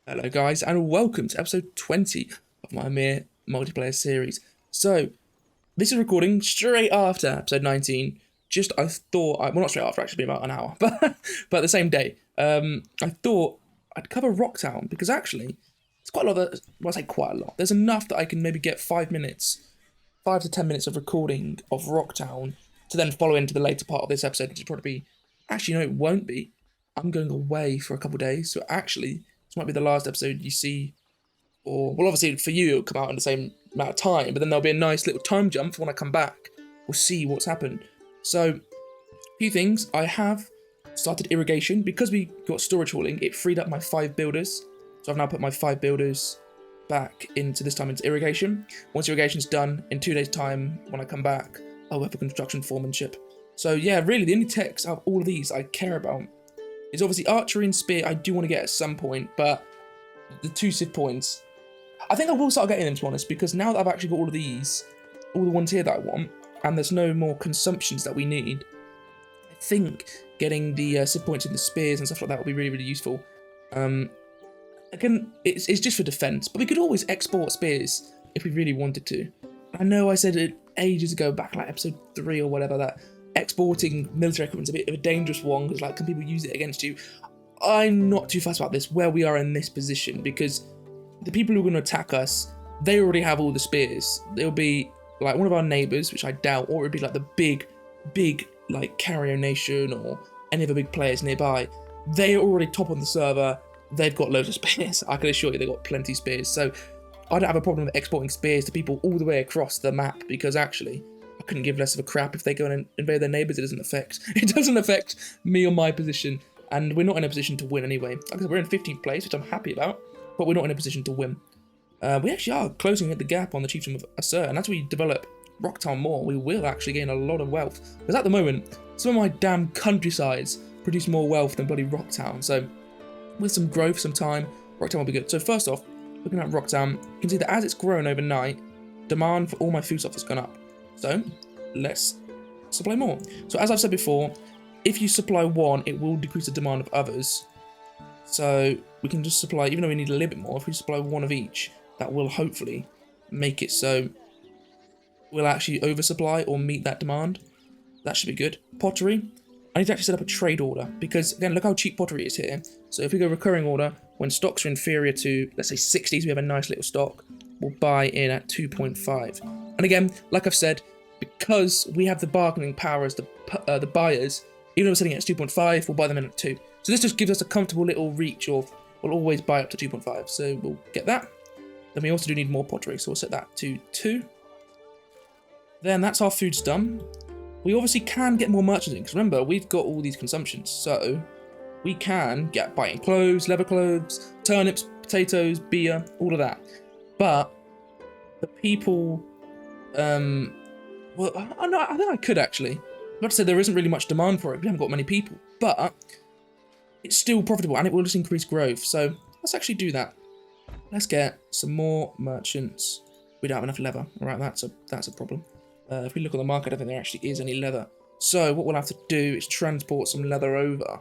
Hello guys and welcome to episode 20 of my Ymir multiplayer series. So, this is recording straight after episode 19. Well, not straight after, actually, about an hour, but the same day. I thought I'd cover Rocktown because actually, it's quite a lot well, I say quite a lot. There's enough that I can maybe get 5 to 10 minutes of recording of Rocktown to then follow into the later part of this episode, which will probably be, actually, no, it won't be. I'm going away for a couple of days, so actually, this might be the last episode you see, or, well, obviously for you, it'll come out in the same amount of time, but then there'll be a nice little time jump for when I come back. We'll see what's happened. So, a few things. I have started irrigation. Because we got storage hauling, it freed up my 5 builders. So I've now put my 5 builders back into into irrigation. Once irrigation's done, in 2 days' time, when I come back, I'll have a construction foremanship. So yeah, really, the only techs out of all of these I care about is obviously archery and spear. I do want to get at some point, but the 2 Civ points, I think I will start getting them, to be honest, because now that I've actually got all of these, all the ones here that I want, and there's no more consumptions that we need, I think getting the Civ points in the spears and stuff like that will be really, really useful. Again, it's just for defense, but we could always export spears if we really wanted to. I know I said it ages ago, back like episode 3 or whatever, that exporting military equipment is a bit of a dangerous one, because like, can people use it against you? I'm not too fussed about this, where we are in this position, because the people who are going to attack us, they already have all the spears. They'll be like one of our neighbours, which I doubt, or it'd be like the big like Carrier Nation or any other big players nearby. They're already top on the server. They've got loads of spears. I can assure you they've got plenty of spears. So I don't have a problem with exporting spears to people all the way across the map, because actually I couldn't give less of a crap if they go and invade their neighbours. It doesn't affect me or my position, and we're not in a position to win anyway. Like I said, we're in 15th place, which I'm happy about, but we're not in a position to win. We actually are closing the gap on the chiefdom of Assur, and as we develop Rocktown more, we will actually gain a lot of wealth. Because at the moment, some of my damn countrysides produce more wealth than bloody Rocktown. So with some growth, some time, Rocktown will be good. So first off, looking at Rocktown, you can see that as it's grown overnight, demand for all my food stuff has gone up. So let's supply more. So as I've said before, if you supply one, it will decrease the demand of others. So we can just supply, even though we need a little bit more, if we supply one of each, that will hopefully make it so we'll actually oversupply or meet that demand. That should be good. Pottery, I need to actually set up a trade order, because again, look how cheap pottery is here. So if we go recurring order, when stocks are inferior to, let's say 60s, we have a nice little stock, we'll buy in at 2.5. And again, like I've said, because we have the bargaining power as the buyers, even though we're selling it at 2.5, we'll buy them in at 2. So this just gives us a comfortable little reach of, we'll always buy up to 2.5. So we'll get that. Then we also do need more pottery, so we'll set that to 2. Then that's our food's done. We obviously can get more merchants in, because remember, we've got all these consumptions. So we can get buying cloves, leather cloves, turnips, potatoes, beer, all of that. But the people, well, I think I could actually. I'm about to say there isn't really much demand for it. We haven't got many people, but it's still profitable and it will just increase growth. So let's actually do that. Let's get some more merchants. We don't have enough leather. All right, that's a problem. If we look on the market, I don't think there actually is any leather. So what we'll have to do is transport some leather over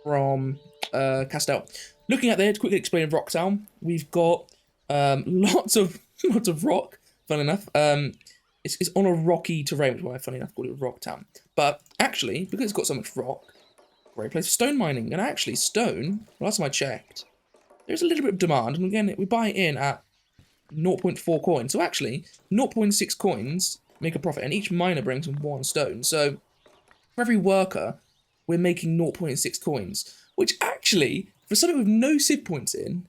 from Castell. Looking at there, to quickly explain Rocktown, we've got lots of rock. Fun enough, it's on a rocky terrain, which is why, funny enough, called it Rocktown. But actually, because it's got so much rock, great place for stone mining. And actually, stone, last time I checked, there's a little bit of demand. And again, we buy it in at 0.4 coins. So actually, 0.6 coins make a profit, and each miner brings in 1 stone. So for every worker, we're making 0.6 coins, which actually, for something with no Civ points in,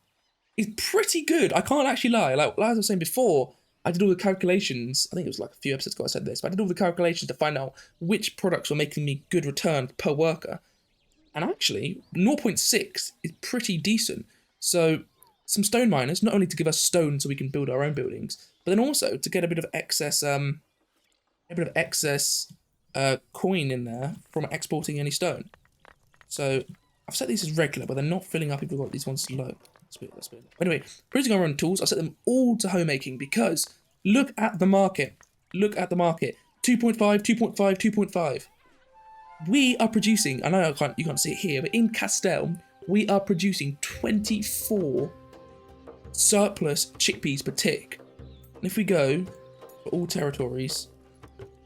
is pretty good. I can't actually lie. Like as I was saying before, I did all the calculations. I think it was like a few episodes ago I said this, but I did all the calculations to find out which products were making me good return per worker. And actually, 0.6 is pretty decent. So some stone miners, not only to give us stone so we can build our own buildings, but then also to get a bit of excess coin in there from exporting any stone. So I've set these as regular, but they're not filling up if we've got these ones low. That's weird. Anyway, producing our own tools, I've set them all to homemaking, because look at the market. Look at the market. 2.5, 2.5, 2.5. We are producing, I know you can't see it here, but in Castell, we are producing 24 surplus chickpeas per tick. And if we go for all territories,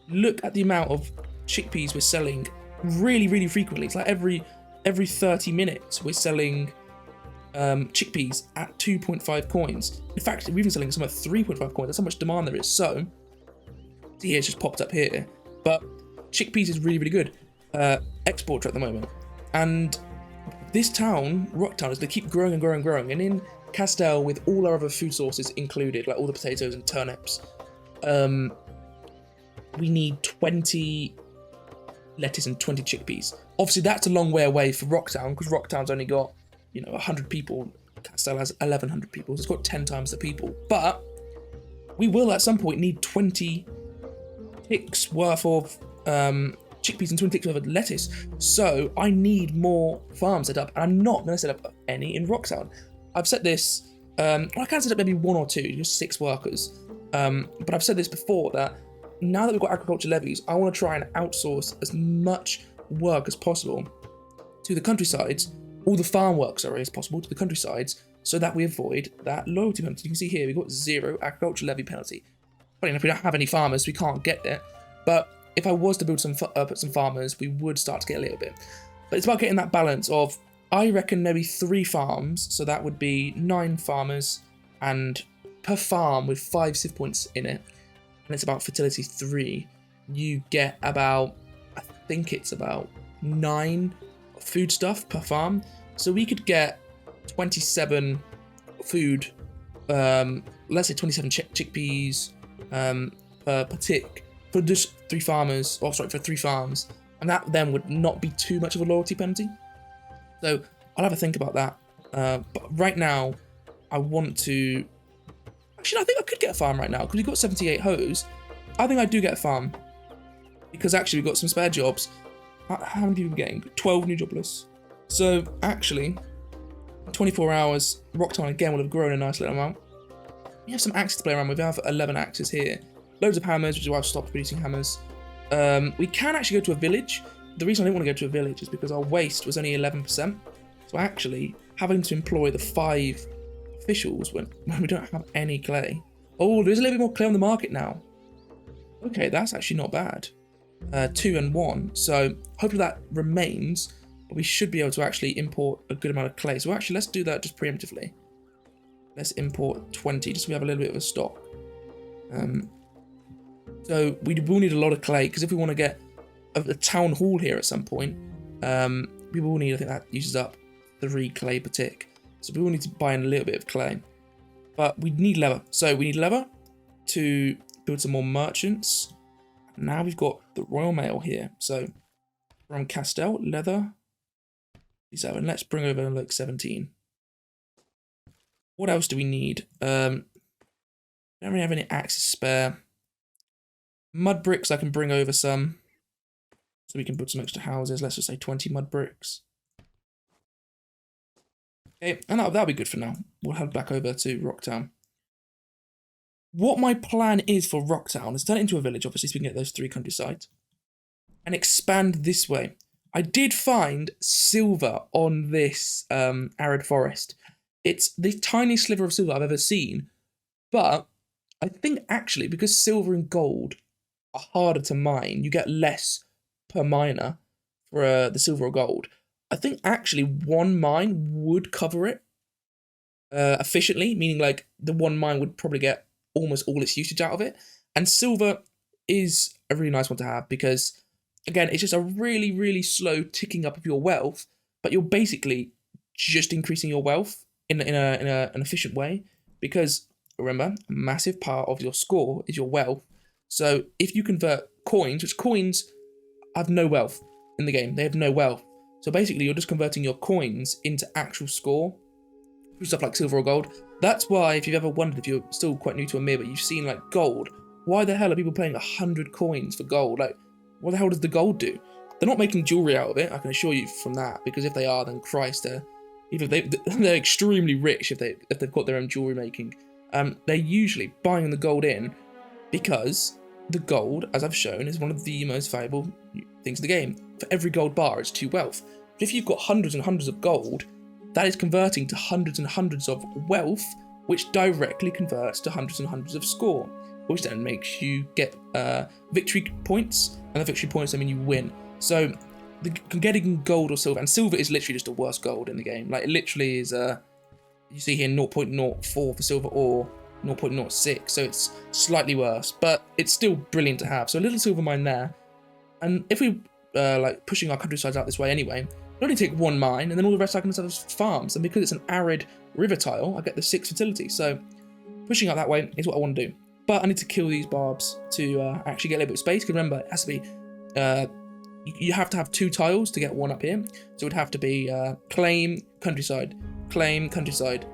look at the amount of chickpeas we're selling really, really frequently. It's like every 30 minutes we're selling chickpeas at 2.5 coins. In fact, we're even selling some at 3.5 coins. That's how much demand there is. So, see here, it's just popped up here. But chickpeas is really, really good exporter at the moment. And this town, Rocktown, is going to keep growing and growing and growing. And in Castell, with all our other food sources included, like all the potatoes and turnips, we need 20 lettuce and 20 chickpeas. Obviously, that's a long way away for Rocktown, because Rocktown's only got, 100 people. Castell has 1,100 people, so it's got 10 times the people. But we will, at some point, need 20 ticks worth of chickpeas and 20 ticks worth of lettuce. So I need more farms set up, and I'm not going to set up any in Rocktown. I've set this, I can set up maybe 1 or 2, just 6 workers. But I've said this before, that now that we've got agriculture levies, I want to try and outsource as much work as possible to the countrysides, all the farm work, sorry, as possible to the countrysides, so that we avoid that loyalty penalty. You can see here, we've got 0 agriculture levy penalty. Funny enough, we don't have any farmers, so we can't get it. But if I was to build put some farmers, we would start to get a little bit. But it's about getting that balance of, I reckon maybe 3 farms, so that would be 9 farmers, and per farm with 5 civ points in it, and it's about fertility 3, you get about, I think it's about 9 food stuff per farm. So we could get 27 food, let's say 27 chickpeas per tick for just 3 farmers, or sorry, for 3 farms, and that then would not be too much of a loyalty penalty. So I'll have a think about that. But right now, I want to. Actually, I think I could get a farm right now because we've got 78 hoes. I think I do get a farm because actually we've got some spare jobs. How many people are we getting? 12 new jobless. So actually, 24 hours, Rocktown again will have grown a nice little amount. We have some axes to play around with. We have 11 axes here. Loads of hammers, which is why I've stopped producing hammers. We can actually go to a village. The reason I didn't want to go to a village is because our waste was only 11%. So actually, having to employ the 5 officials when we don't have any clay. Oh, there's a little bit more clay on the market now. Okay, that's actually not bad. 2 and 1. So hopefully that remains. But we should be able to actually import a good amount of clay. So actually, let's do that just preemptively. Let's import 20, just so we have a little bit of a stock. So we will need a lot of clay, because if we want to get a town hall here at some point, we will need, I think that uses up 3 clay per tick. So we will need to buy in a little bit of clay. But we need leather. So we need leather to build some more merchants. Now we've got the Royal Mail here. So from Castell, leather, 7. Let's bring over like 17. What else do we need? Don't really have any axes spare. Mud bricks, I can bring over some. So we can put some extra houses. Let's just say 20 mud bricks. Okay, and that'll be good for now. We'll head back over to Rocktown. What my plan is for Rocktown is turn it into a village, obviously, so we can get those 3 countrysides. And expand this way. I did find silver on this arid forest. It's the tiniest sliver of silver I've ever seen. But I think actually, because silver and gold are harder to mine, you get less per miner for the silver or gold. I think actually 1 mine would cover it efficiently, meaning like the 1 mine would probably get almost all its usage out of it. And silver is a really nice one to have because, again, it's just a really, really slow ticking up of your wealth, but you're basically just increasing your wealth in an efficient way because, remember, a massive part of your score is your wealth. So if you convert coins, which coins have no wealth in the game, they have no wealth. So basically, you're just converting your coins into actual score, stuff like silver or gold. That's why, if you've ever wondered, if you're still quite new to Ymir, but you've seen like gold, why the hell are people paying 100 coins for gold? Like, what the hell does the gold do? They're not making jewelry out of it, I can assure you from that, because if they are, then Christ, they're extremely rich if they've got their own jewelry making. They're usually buying the gold in because the gold, as I've shown, is one of the most valuable things in the game. For every gold bar, it's 2 wealth. But if you've got hundreds and hundreds of gold, that is converting to hundreds and hundreds of wealth, which directly converts to hundreds and hundreds of score, which then makes you get victory points, and the victory points, I mean, you win. So getting gold or silver, and silver is literally just the worst gold in the game. Like, it literally is, you see here 0.04 for silver or 0.06, so it's slightly worse, but it's still brilliant to have. So a little silver mine there, and if we like pushing our countrysides out this way anyway, I only take one mine, and then all the rest I can set as farms, and because it's an arid river tile, I get the 6 fertility, so pushing out that way is what I want to do. But I need to kill these barbs to actually get a little bit of space, because remember, it has to be, you have to have 2 tiles to get one up here, so it would have to be claim countryside, claim countryside,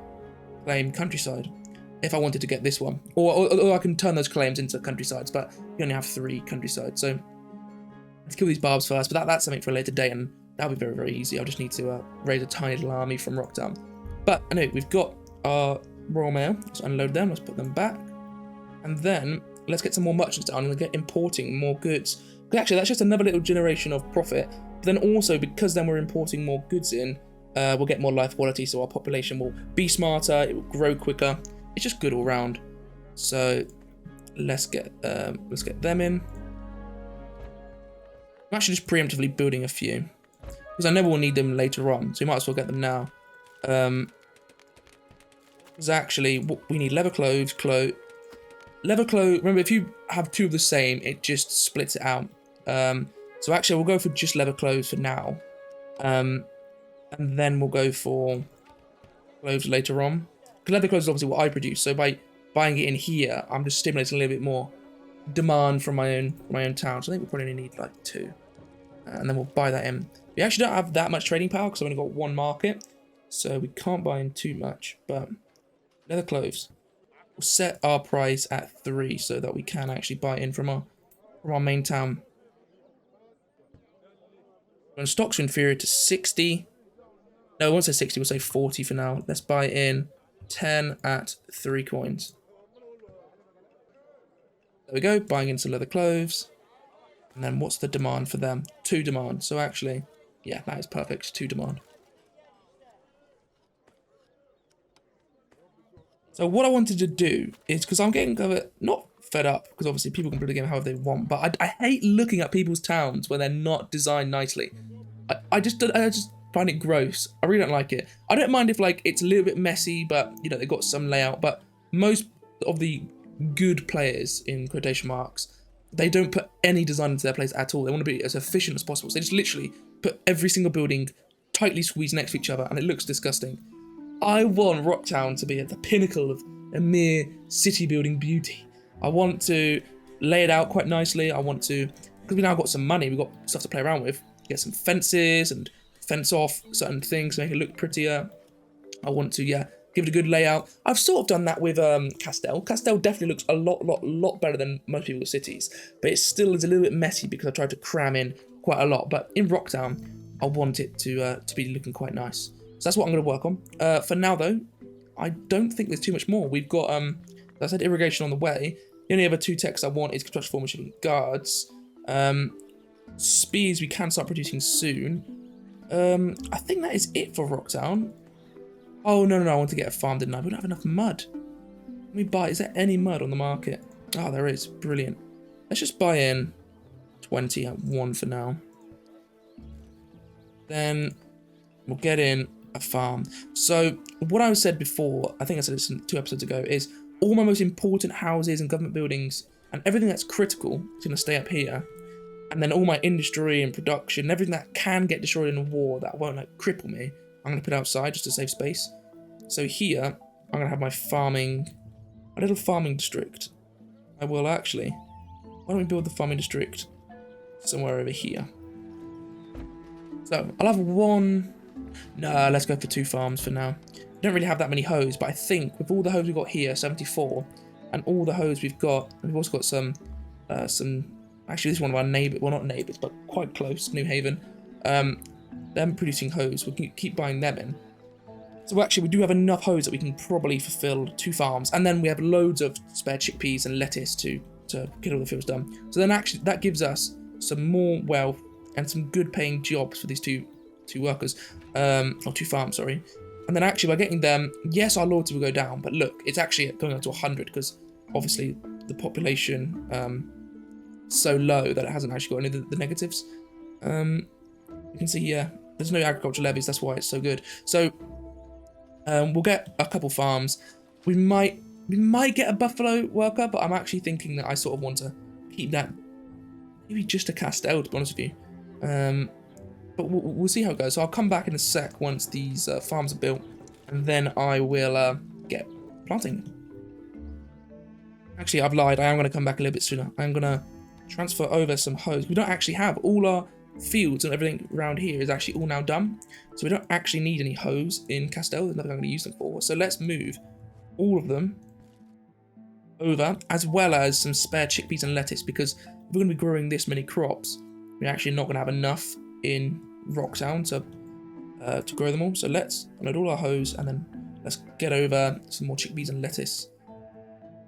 claim countryside, if I wanted to get this one. Or I can turn those claims into countrysides, but you only have 3 countrysides, so let's kill these barbs first, but that's something for a later day, and that'll be very, very easy. I'll just need to raise a tiny little army from Rocktown. But anyway, we've got our Royal Mail. Let's unload them. Let's put them back. And then let's get some more merchants down and get importing more goods. Because actually, that's just another little generation of profit. But then also, because then we're importing more goods in, we'll get more life quality, so our population will be smarter, it will grow quicker. It's just good all round. So let's get them in. I'm actually just preemptively building a few, because I never will need them later on, so we might as well get them now. Because actually, we need leather clothes, remember, if you have 2 of the same, it just splits it out. So actually, we'll go for just leather clothes for now. And then we'll go for clothes later on. Because leather clothes is obviously what I produce, so by buying it in here, I'm just stimulating a little bit more demand from my own town. So I think we'll probably need like 2. And then we'll buy that in. We actually don't have that much trading power because I've only got 1 market, so we can't buy in too much. But leather clothes, we'll set our price at 3 so that we can actually buy in from our main town. When stocks are inferior to 60, no, I won't say 60, we'll say 40 for now. Let's buy in 10 at 3 coins. There we go, buying into leather clothes. And then what's the demand for them? 2 demand. So actually, yeah, that is perfect. 2 demand. So what I wanted to do is, because I'm getting kind of not fed up, because obviously people can play the game however they want, but I hate looking at people's towns when they're not designed nicely. I just find it gross. I really don't like it. I don't mind if like it's a little bit messy, but you know, they've got some layout. But most of the good players, in quotation marks, they don't put any design into their place at all. They want to be as efficient as possible. So they just literally put every single building tightly squeezed next to each other, and it looks disgusting. I want Rocktown to be at the pinnacle of Ymir city building beauty. I want to lay it out quite nicely. I want to, because we've now got some money, we've got stuff to play around with, get some fences and fence off certain things, make it look prettier. I want to, yeah, give it a good layout. I've sort of done that with Castell. Castell definitely looks a lot better than most people's cities, but it still is a little bit messy because I tried to cram in quite a lot. But in Rocktown, I want it to be looking quite nice. So that's what I'm going to work on. For now, though, I don't think there's too much more. We've got, as I said, irrigation on the way. The only other 2 techs I want is construction, formation, and guards. Speeds we can start producing soon. I think that is it for Rocktown. Oh, no, I want to get a farm, didn't I? We don't have enough mud. Let me buy, is there any mud on the market? Oh, there is. Brilliant. Let's just buy in 20 at 1 for now. Then we'll get in a farm. So what I said before, I think I said this 2 episodes ago, is all my most important houses and government buildings and everything that's critical is going to stay up here. And then all my industry and production, everything that can get destroyed in a war that won't like cripple me, I'm going to put outside just to save space. So here, I'm going to have my farming, a little farming district. I will actually, why don't we build the farming district somewhere over here? So I'll have 1, no, let's go for 2 farms for now. I don't really have that many hoes, but I think with all the hoes we've got here, 74, and all the hoes we've also got some, actually this is one of our neighbours, well not neighbours, but quite close, New Haven. Them producing hoes, we can keep buying them in. So actually we do have enough hoes that we can probably fulfill 2 farms, and then we have loads of spare chickpeas and lettuce to get all the fields done. So then actually that gives us some more wealth and some good paying jobs for these two workers, or 2 farms, sorry. And then actually by getting them, yes, our loyalty will go down, but look, it's actually going up to 100 because obviously the population so low that it hasn't actually got any of the negatives. You can see, yeah, there's no agriculture levies, that's why it's so good. So we'll get a couple farms. We might get a buffalo worker, but I'm actually thinking that I sort of want to keep that maybe just a Castell, to be honest with you. But we'll see how it goes. So I'll come back in a sec once these farms are built, and then I will get planting. Actually, I've lied. I am going to come back a little bit sooner. I'm going to transfer over some hoes. We don't actually have all our fields and everything around here is actually all now done. So we don't actually need any hoes in Castell. There's nothing I'm going to use them for. So let's move all of them over, as well as some spare chickpeas and lettuce, because if we're going to be growing this many crops, we're actually not going to have enough in Rocktown to grow them all. So let's unload all our hoes and then let's get over some more chickpeas and lettuce.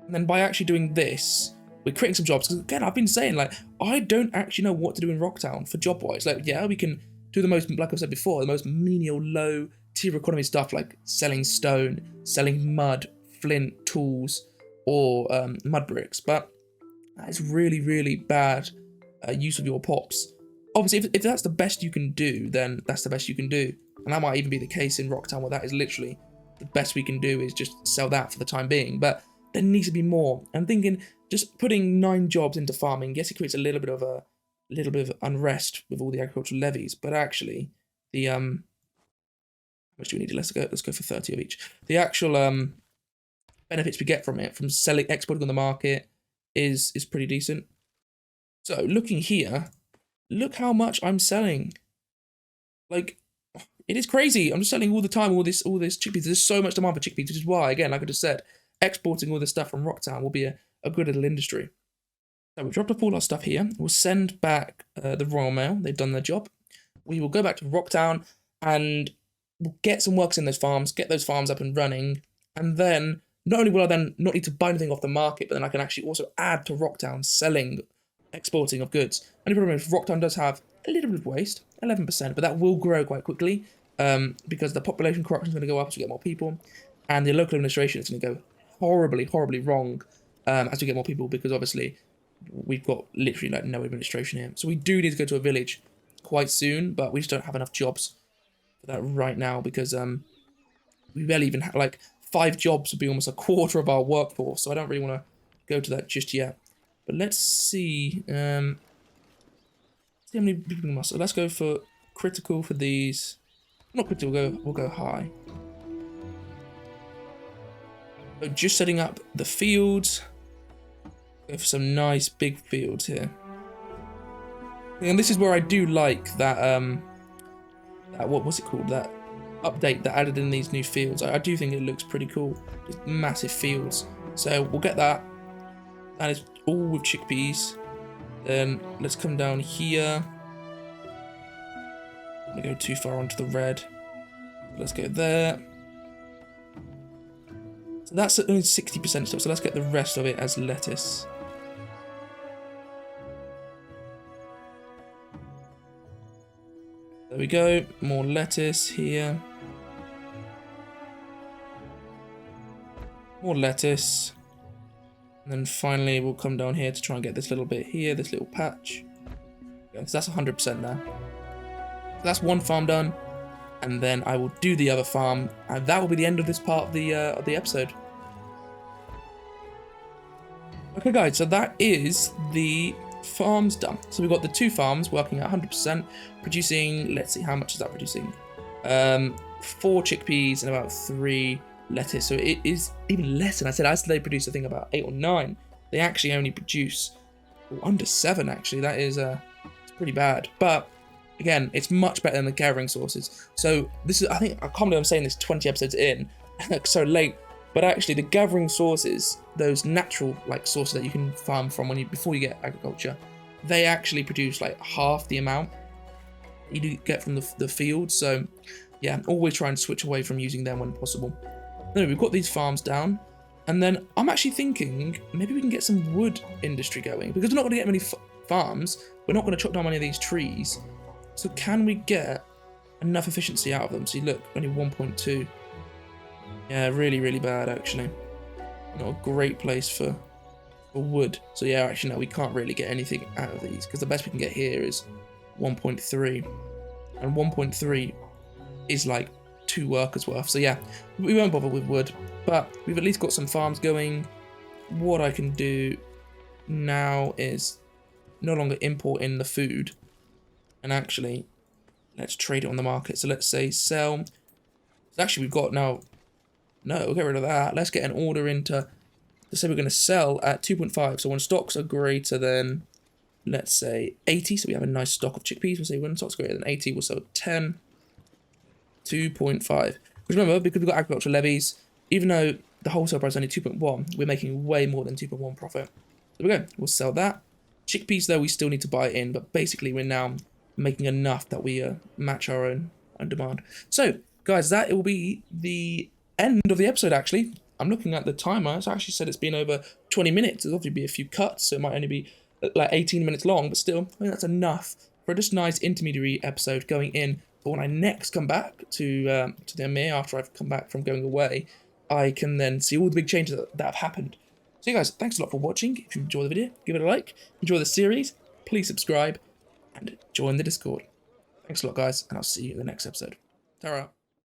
And then by actually doing this, we're creating some jobs. Because again, I've been saying, like, I don't actually know what to do in Rocktown for job-wise. Like, yeah, we can do the most, like I've said before, the most menial, low-tier economy stuff, like selling stone, selling mud, flint, tools, or mud bricks. But that is really, really bad use of your pops. Obviously, if that's the best you can do, then that's the best you can do. And that might even be the case in Rocktown, where that is literally the best we can do is just sell that for the time being. But there needs to be more. I'm thinking just putting 9 jobs into farming, yes, it creates a little bit of unrest with all the agricultural levies, but actually the how much do we need? Let's go for 30 of each. The actual benefits we get from it, from selling, exporting on the market, is pretty decent. So looking here, look how much I'm selling. Like, it is crazy. I'm just selling all the time, all this chickpeas. There's so much demand for chickpeas, which is why, again, like I just said, exporting all this stuff from Rocktown will be a good little industry. So we've dropped off all our stuff here. We'll send back the Royal Mail. They've done their job. We will go back to Rocktown and we'll get some workers in those farms, get those farms up and running, and then not only will I then not need to buy anything off the market, but then I can actually also add to Rocktown selling, exporting of goods. Only problem is Rocktown does have a little bit of waste, 11%, but that will grow quite quickly because the population corruption is going to go up as we get more people, and the local administration is going to go horribly, horribly wrong as we get more people, because obviously we've got literally like no administration here. So we do need to go to a village quite soon, but we just don't have enough jobs for that right now, because we barely even have, like, 5 jobs would be almost a quarter of our workforce, so I don't really want to go to that just yet. But let's see, how many people we must. So let's go for critical for these. Not critical, we'll go high. So just setting up the fields. Go for some nice big fields here. And this is where I do like that, what was it called? That update that added in these new fields. I do think it looks pretty cool. Just massive fields. So we'll get that. That is all with chickpeas. Then let's come down here. I'm gonna go too far onto the red. Let's go there. So that's only 60% stuff, so let's get the rest of it as lettuce. There we go, more lettuce here. More lettuce. And then finally we'll come down here to try and get this little bit here, this little patch. Okay, so that's 100% there. So that's one farm done. And then I will do the other farm, and that will be the end of this part of the episode. Okay guys, so that is the farms done. So we've got the 2 farms working at 100%, producing, let's see, how much is that producing? 4 chickpeas and about 3 lettuce. So it is even less than I said. I said they produce, I think, about 8 or 9. They actually only produce under 7, actually. That is it's pretty bad. But again, it's much better than the gathering sources. So this is, I think, I can't believe I'm saying this 20 episodes in, so late. But actually, the gathering sources, those natural like sources that you can farm from before you get agriculture, they actually produce like half the amount you do get from the field. So yeah, always try and switch away from using them when possible. Anyway, we've got these farms down, and then I'm actually thinking maybe we can get some wood industry going, because we're not going to get many farms. We're not going to chop down any of these trees. So can we get enough efficiency out of them? See, look, only 1.2. Yeah, really, really bad actually. Not a great place for wood. So yeah, actually no, we can't really get anything out of these because the best we can get here is 1.3, and 1.3 is like 2 workers worth. So yeah, we won't bother with wood, but we've at least got some farms going. What I can do now is no longer import in the food, and actually let's trade it on the market. So let's say sell. So actually we've got now, no, we'll get rid of that. Let's get an order into, let's say we're going to sell at 2.5. So when stocks are greater than, let's say 80, so we have a nice stock of chickpeas. We'll say when stocks are greater than 80, we'll sell 10, 2.5. Because remember, because we've got agricultural levies, even though the wholesale price is only 2.1, we're making way more than 2.1 profit. There we go, we'll sell that. Chickpeas though, we still need to buy in, but basically we're now making enough that we match our own demand. So guys, that it will be the end of the episode actually. I'm looking at the timer, it's actually said it's been over 20 minutes. There'll obviously be a few cuts, so it might only be like 18 minutes long, but still, I think that's enough for a just nice intermediary episode going in. But when I next come back to the Ymir, after I've come back from going away, I can then see all the big changes that have happened. So you guys, thanks a lot for watching. If you enjoyed the video, give it a like. Enjoy the series, please subscribe, and join the Discord. Thanks a lot guys, and I'll see you in the next episode. Ta-ra.